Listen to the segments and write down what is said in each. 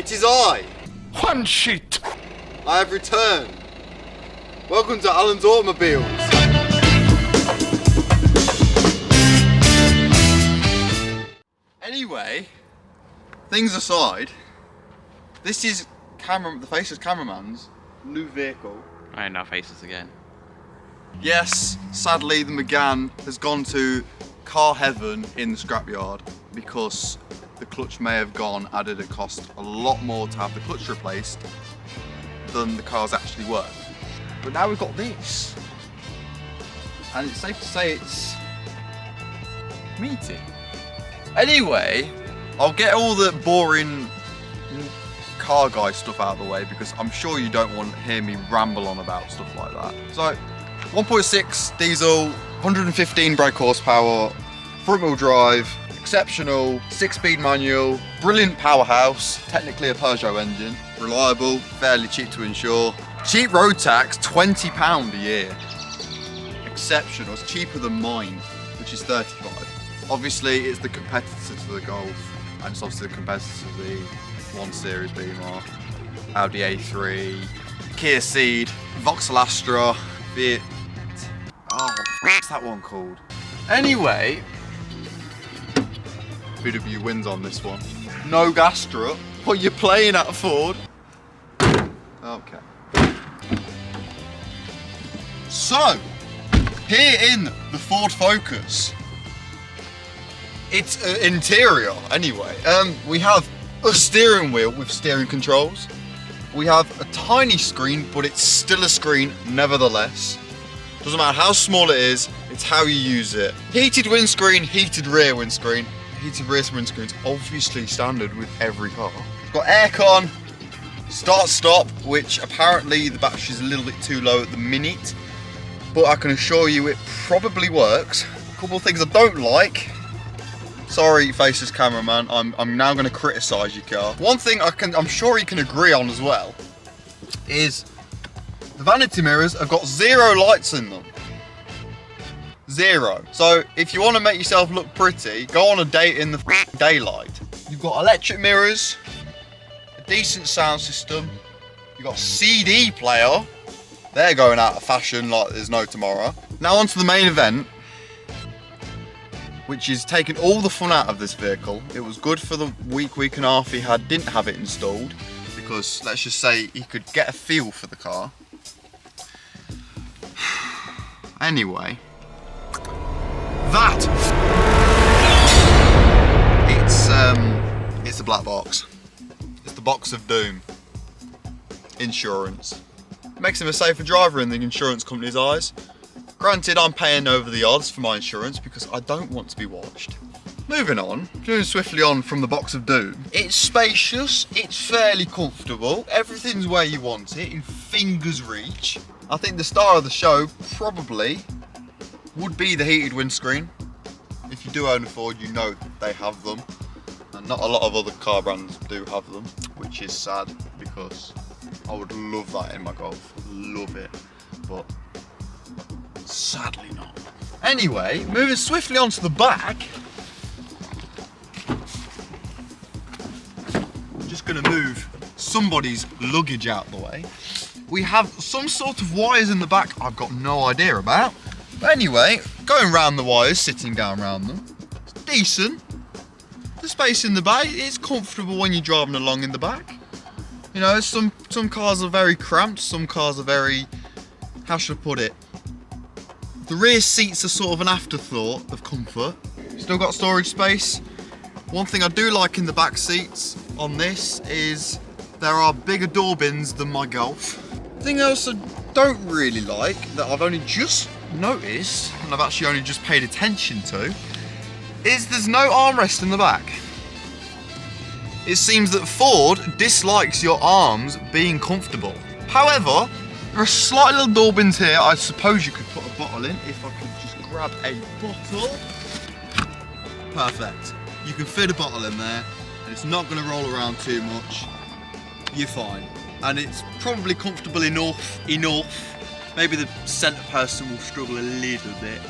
It is I. One sheet. I have returned. Welcome to Alan's Automobiles. Anyway, things aside, this is the Faceless cameraman's new vehicle. I ain't no Faceless again. Yes, sadly the McGann has gone to car heaven in the scrapyard because the clutch may have gone and it cost a lot more to have the clutch replaced than the car's actually worth. But now we've got this, and it's safe to say it's meaty. Anyway, I'll get all the boring car guy stuff out of the way because I'm sure you don't want to hear me ramble on about stuff like that. So, 1.6 diesel, 115 brake horsepower, front wheel drive, exceptional, 6-speed manual, brilliant powerhouse, technically a Peugeot engine, reliable, fairly cheap to insure, cheap road tax, £20 a year. Exceptional, it's cheaper than mine, which is 35. Obviously, it's the competitor to the Golf, and it's obviously the competitor to the 1 Series Beamer, Audi A3, Kia Ceed, Vauxhall Astra, Fiat. Oh, what's that one called? Anyway, VW wins on this one. No gas strut. What you're playing at, Ford? Okay. So, here in the Ford Focus, it's interior anyway. We have a steering wheel with steering controls. We have a tiny screen, but it's still a screen nevertheless. Doesn't matter how small it is, it's how you use it. Heated windscreen, heated rear windscreen. Heated rear windscreen's obviously standard with every car. It's got aircon, start stop, which apparently the battery's a little bit too low at the minute, but I can assure you it probably works. A couple of things I don't like. Sorry, Faceless cameraman, I'm now going to criticise your car. One thing I'm sure you can agree on as well is the vanity mirrors have got 0 lights in them. 0. So if you want to make yourself look pretty, go on a date in the daylight. You've got electric mirrors, a decent sound system, you've got a CD player. They're going out of fashion like there's no tomorrow. Now on to the main event, which is taking all the fun out of this vehicle. It was good for the week and a half he didn't have it installed, because let's just say he could get a feel for the car. Anyway, it's a black box. It's the box of doom. Insurance. It makes him a safer driver in the insurance company's eyes. Granted, I'm paying over the odds for my insurance because I don't want to be watched. Moving on, moving swiftly on from the box of doom. It's spacious, it's fairly comfortable, everything's where you want it, in finger's reach. I think the star of the show probably would be the heated windscreen. If you do own a Ford, you know they have them. And not a lot of other car brands do have them, which is sad because I would love that in my Golf. Love it. But sadly not. Anyway, moving swiftly onto the back. I'm just gonna move somebody's luggage out the way. We have some sort of wires in the back I've got no idea about. But anyway, going round the wires, sitting down around them, it's decent. The space in the back, it's comfortable when you're driving along in the back. You know, some cars are very cramped, some cars are very, how should I put it? The rear seats are sort of an afterthought of comfort. Still got storage space. One thing I do like in the back seats on this is there are bigger door bins than my Golf. The thing else I don't really like, that I've only just noticed, and I've actually only just paid attention to, is there's no armrest in the back. It seems that Ford dislikes your arms being comfortable. However, there are slight little door bins here. I suppose you could put a bottle in if I could just grab a bottle. Perfect. You can fit a bottle in there and it's not going to roll around too much. You're fine. And it's probably comfortable enough. Maybe the centre person will struggle a little bit.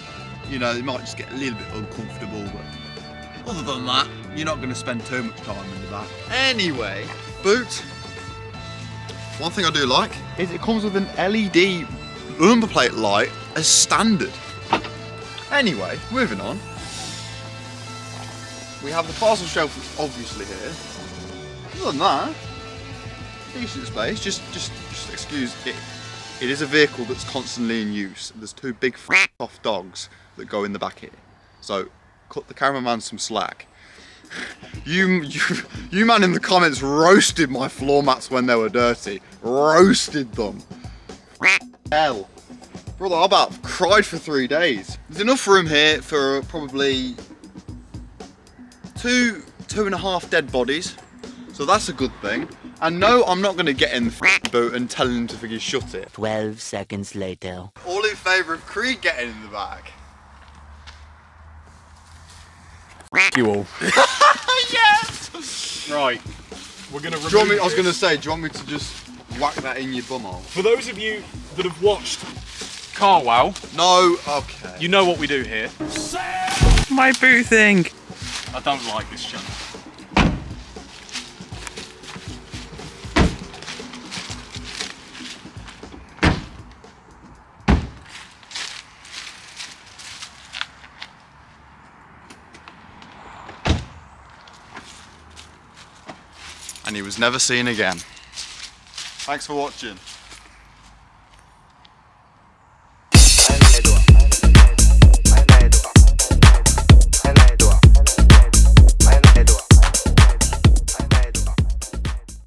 You know, they might just get a little bit uncomfortable, but other than that, you're not going to spend too much time in the back. Anyway, boot. One thing I do like is it comes with an LED number plate light as standard. Anyway, moving on. We have the parcel shelf obviously here. Other than that, decent space. Just excuse it. It is a vehicle that's constantly in use. There's two big off dogs that go in the back here. So cut the cameraman some slack. You man in the comments roasted my floor mats when they were dirty. Roasted them. Hell. Brother, I about cried for 3 days. There's enough room here for probably two and a half dead bodies. So that's a good thing. And no, I'm not going to get in the boot and tell him to fucking shut it. 12 seconds later. All in favour of Creed getting in the back. You all. Yes! Right. We're going to remove Do you want me, I was this. going to say, do you want me to just whack that in your bumhole? For those of you that have watched Car Wow, No, okay. you know what we do here. My boo thing. I don't like this channel. And he was never seen again. Thanks for watching.